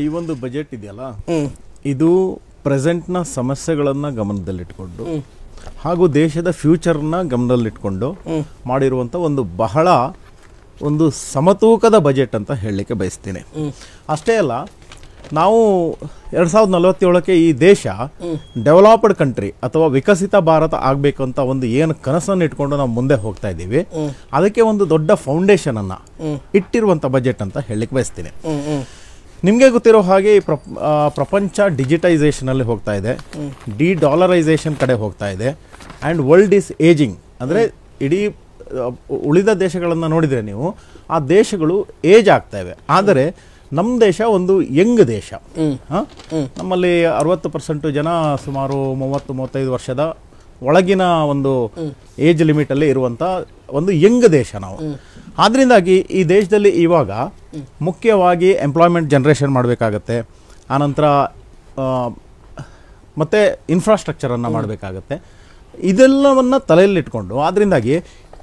ಈ ಒಂದು ಬಜೆಟ್ ಇದೆಯಲ್ಲ ಇದು ಪ್ರೆಸೆಂಟ್ನ ಸಮಸ್ಯೆಗಳನ್ನು ಗಮನದಲ್ಲಿಟ್ಕೊಂಡು ಹಾಗೂ ದೇಶದ ಫ್ಯೂಚರ್ನ ಗಮನದಲ್ಲಿಟ್ಕೊಂಡು ಮಾಡಿರುವಂಥ ಒಂದು ಬಹಳ ಒಂದು ಸಮತೂಕದ ಬಜೆಟ್ ಅಂತ ಹೇಳಲಿಕ್ಕೆ ಬಯಸ್ತೀನಿ. ಅಷ್ಟೇ ಅಲ್ಲ, ನಾವು 2047ಕ್ಕೆ ಈ ದೇಶ ಡೆವಲಪ್ಡ್ ಕಂಟ್ರಿ ಅಥವಾ ವಿಕಸಿತ ಭಾರತ ಆಗಬೇಕು ಅಂತ ಒಂದು ಏನು ಕನಸನ್ನು ಇಟ್ಕೊಂಡು ನಾವು ಮುಂದೆ ಹೋಗ್ತಾ ಇದ್ದೀವಿ, ಅದಕ್ಕೆ ಒಂದು ದೊಡ್ಡ ಫೌಂಡೇಶನ್ ಅನ್ನ ಇಟ್ಟಿರುವಂಥ ಬಜೆಟ್ ಅಂತ ಹೇಳಲಿಕ್ಕೆ ಬಯಸ್ತೀನಿ. ನಿಮಗೆ ಗೊತ್ತಿರೋ ಹಾಗೆ ಈ ಪ್ರಪಂಚ ಡಿಜಿಟೈಸೇಷನಲ್ಲಿ ಹೋಗ್ತಾ ಇದೆ, ಡಿ-ಡಾಲರೈಸೇಷನ್ ಕಡೆ ಹೋಗ್ತಾ ಇದೆ, ಆ್ಯಂಡ್ ವರ್ಲ್ಡ್ ಈಸ್ ಏಜಿಂಗ್. ಅಂದರೆ ಇಡೀ ಉಳಿದ ದೇಶಗಳನ್ನು ನೋಡಿದರೆ ನೀವು ಆ ದೇಶಗಳು ಏಜ್ ಆಗ್ತಾ ಇವೆ. ಆದರೆ ನಮ್ಮ ದೇಶ ಒಂದು ಯಂಗ್ ದೇಶ. ನಮ್ಮಲ್ಲಿ 60% ಜನ ಸುಮಾರು 30-35 ವರ್ಷದ ಒಳಗಿನ ಒಂದು ಏಜ್ ಲಿಮಿಟಲ್ಲಿ ಇರುವಂಥ ಒಂದು ಯಂಗ್ ದೇಶ ನಾವು. ಆದ್ದರಿಂದಾಗಿ ಈ ದೇಶದಲ್ಲಿ ಇವಾಗ ಮುಖ್ಯವಾಗಿ ಎಂಪ್ಲಾಯ್ಮೆಂಟ್ ಜನ್ರೇಷನ್ ಮಾಡಬೇಕಾಗತ್ತೆ, ಆನಂತರ ಮತ್ತು ಇನ್ಫ್ರಾಸ್ಟ್ರಕ್ಚರನ್ನು ಮಾಡಬೇಕಾಗತ್ತೆ. ಇದೆಲ್ಲವನ್ನು ತಲೆಯಲ್ಲಿಟ್ಕೊಂಡು ಆದ್ದರಿಂದಾಗಿ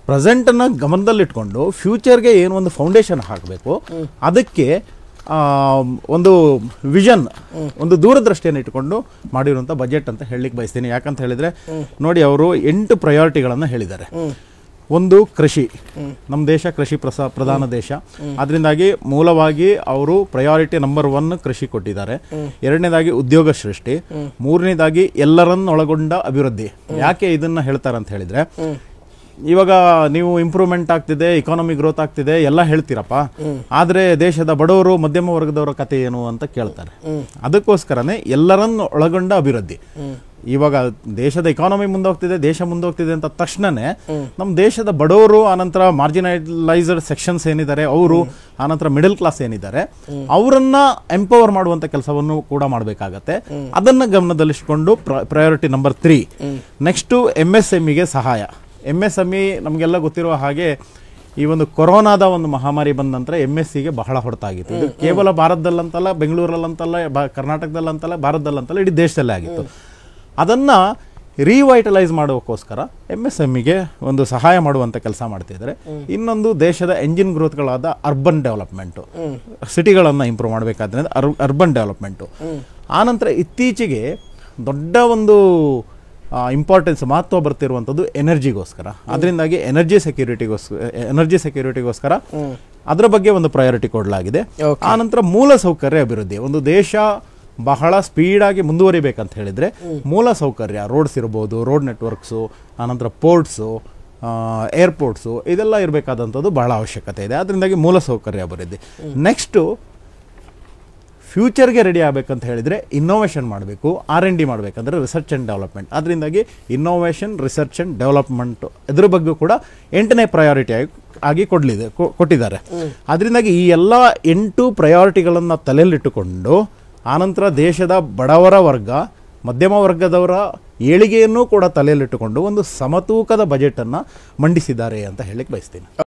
ಪ್ರೆಸೆಂಟನ್ನು ಗಮನದಲ್ಲಿಟ್ಕೊಂಡು ಫ್ಯೂಚರ್ಗೆ ಏನು ಒಂದು ಫೌಂಡೇಶನ್ ಹಾಕಬೇಕು, ಅದಕ್ಕೆ ಒಂದು ವಿಷನ್, ಒಂದು ದೂರದೃಷ್ಟಿಯನ್ನು ಇಟ್ಕೊಂಡು ಮಾಡಿರುವಂಥ ಬಜೆಟ್ ಅಂತ ಹೇಳಲಿಕ್ಕೆ ಬಯಸ್ತೀನಿ. ಯಾಕಂತ ಹೇಳಿದರೆ ನೋಡಿ, ಅವರು 8 ಪ್ರಯಾರಿಟಿಗಳನ್ನು ಹೇಳಿದ್ದಾರೆ. ಒಂದು ಕೃಷಿ, ನಮ್ಮ ದೇಶ ಕೃಷಿ ಪ್ರಧಾನ ದೇಶ. ಅದರಿಂದಾಗಿ ಮೂಲವಾಗಿ ಅವರು ಪ್ರಯಾರಿಟಿ ನಂಬರ್ 1 ಕೃಷಿ ಕೊಟ್ಟಿದ್ದಾರೆ. ಎರಡನೇದಾಗಿ ಉದ್ಯೋಗ ಸೃಷ್ಟಿ, ಮೂರನೇದಾಗಿ ಎಲ್ಲರನ್ನೊಳಗೊಂಡ ಅಭಿವೃದ್ಧಿ. ಯಾಕೆ ಇದನ್ನ ಹೇಳ್ತಾರೆ ಅಂತ ಹೇಳಿದ್ರೆ, ಇವಾಗ ನೀವು ಇಂಪ್ರೂವ್ಮೆಂಟ್ ಆಗ್ತಿದೆ, ಇಕಾನಮಿ ಗ್ರೋತ್ ಆಗ್ತಿದೆ ಎಲ್ಲ ಹೇಳ್ತೀರಪ್ಪ, ಆದರೆ ದೇಶದ ಬಡವರು ಮಧ್ಯಮ ವರ್ಗದವರ ಕತೆ ಏನು ಅಂತ ಕೇಳ್ತಾರೆ. ಅದಕ್ಕೋಸ್ಕರನೇ ಎಲ್ಲರನ್ನು ಒಳಗೊಂಡ ಅಭಿವೃದ್ಧಿ. ಇವಾಗ ದೇಶದ ಇಕಾನಮಿ ಮುಂದೋಗ್ತಿದೆ, ದೇಶ ಮುಂದೋಗ್ತಿದೆ ಅಂತ ತಕ್ಷಣನೇ ನಮ್ಮ ದೇಶದ ಬಡವರು, ಆನಂತರ ಮಾರ್ಜಿನಲೈಸ್ಡ್ ಸೆಕ್ಷನ್ಸ್ ಏನಿದ್ದಾರೆ ಅವರು, ಆನಂತರ ಮಿಡಲ್ ಕ್ಲಾಸ್ ಏನಿದ್ದಾರೆ ಅವರನ್ನ ಎಂಪವರ್ ಮಾಡುವಂತ ಕೆಲಸವನ್ನು ಕೂಡ ಮಾಡಬೇಕಾಗತ್ತೆ. ಅದನ್ನ ಗಮನದಲ್ಲಿಟ್ಕೊಂಡು ಪ್ರಯಾರಿಟಿ ನಂಬರ್ 3. ನೆಕ್ಸ್ಟ್ MSMEಗೆ ಸಹಾಯ. MSME ನಮಗೆಲ್ಲ ಗೊತ್ತಿರುವ ಹಾಗೆ ಈ ಒಂದು ಕೊರೋನಾದ ಒಂದು ಮಹಾಮಾರಿ ಬಂದ ನಂತರ MSCಗೆ ಬಹಳ ಹೊಡೆತಾಗಿತ್ತು. ಇದು ಕೇವಲ ಭಾರತದಲ್ಲಂತಲ್ಲ, ಬೆಂಗಳೂರಲ್ಲಂತಲ್ಲ, ಕರ್ನಾಟಕದಲ್ಲಂತಲ್ಲ, ಭಾರತದಲ್ಲಂತಲ್ಲ, ಇಡೀ ದೇಶದಲ್ಲೇ ಆಗಿತ್ತು. ಅದನ್ನು ರಿವೈಟಲೈಸ್ ಮಾಡೋಕ್ಕೋಸ್ಕರ MSMEಗೆ ಒಂದು ಸಹಾಯ ಮಾಡುವಂಥ ಕೆಲಸ ಮಾಡ್ತಿದ್ದಾರೆ. ಇನ್ನೊಂದು ದೇಶದ ಎಂಜಿನ್ ಗ್ರೋತ್ಗಳಾದ ಅರ್ಬನ್ ಡೆವಲಪ್ಮೆಂಟು, ಸಿಟಿಗಳನ್ನು ಇಂಪ್ರೂವ್ ಮಾಡಬೇಕಾದ್ರೆ ಅರ್ಬನ್ ಡೆವಲಪ್ಮೆಂಟು. ಆನಂತರ ಇತ್ತೀಚೆಗೆ ದೊಡ್ಡ ಒಂದು ಮಹತ್ವ ಬರ್ತಿರುವಂಥದ್ದು ಎನರ್ಜಿಗೋಸ್ಕರ. ಅದರಿಂದಾಗಿ ಎನರ್ಜಿ ಸೆಕ್ಯೂರಿಟಿಗೋಸ್ಕರ ಅದರ ಬಗ್ಗೆ ಒಂದು ಪ್ರಯಾರಿಟಿ ಕೊಡಲಾಗಿದೆ. ಆನಂತರ ಮೂಲ ಸೌಕರ್ಯ ಅಭಿವೃದ್ಧಿ. ಒಂದು ದೇಶ ಬಹಳ ಸ್ಪೀಡಾಗಿ ಮುಂದುವರಿಬೇಕಂತ ಹೇಳಿದ್ರೆ ಮೂಲ ಸೌಕರ್ಯ, ರೋಡ್ಸ್ ಇರ್ಬೋದು, ರೋಡ್ ನೆಟ್ವರ್ಕ್ಸು, ಆನಂತರ ಪೋರ್ಟ್ಸು, ಏರ್ಪೋರ್ಟ್ಸು, ಇದೆಲ್ಲ ಇರಬೇಕಾದಂಥದ್ದು ಬಹಳ ಅವಶ್ಯಕತೆ ಇದೆ. ಅದರಿಂದಾಗಿ ಮೂಲ ಸೌಕರ್ಯ ಅಭಿವೃದ್ಧಿ. ನೆಕ್ಸ್ಟು ಫ್ಯೂಚರ್ಗೆ ರೆಡಿ ಆಗಬೇಕಂತ ಹೇಳಿದರೆ ಇನ್ನೋವೇಷನ್ ಮಾಡಬೇಕು, R&D ಮಾಡಬೇಕಂದ್ರೆ ರಿಸರ್ಚ್ ಆ್ಯಂಡ್ ಡೆವಲಪ್ಮೆಂಟ್. ಅದರಿಂದಾಗಿ ಇನ್ನೋವೇಷನ್, ರಿಸರ್ಚ್ ಆ್ಯಂಡ್ ಡೆವಲಪ್ಮೆಂಟ್ ಇದ್ರ ಬಗ್ಗೆ ಕೂಡ 8ನೇ ಪ್ರಯಾರಿಟಿ ಆಗಿ ಕೊಟ್ಟಿದ್ದಾರೆ. ಅದರಿಂದಾಗಿ ಈ ಎಲ್ಲ 8 ಪ್ರಯಾರಿಟಿಗಳನ್ನು ತಲೆಯಲ್ಲಿಟ್ಟುಕೊಂಡು ಆನಂತರ ದೇಶದ ಬಡವರ ವರ್ಗ, ಮಧ್ಯಮ ವರ್ಗದವರ ಏಳಿಗೆಯನ್ನು ಕೂಡ ತಲೆಯಲ್ಲಿಟ್ಟುಕೊಂಡು ಒಂದು ಸಮತೂಕದ ಬಜೆಟನ್ನು ಮಂಡಿಸಿದ್ದಾರೆ ಅಂತ ಹೇಳಲಿಕ್ಕೆ ಬಯಸ್ತೀನಿ.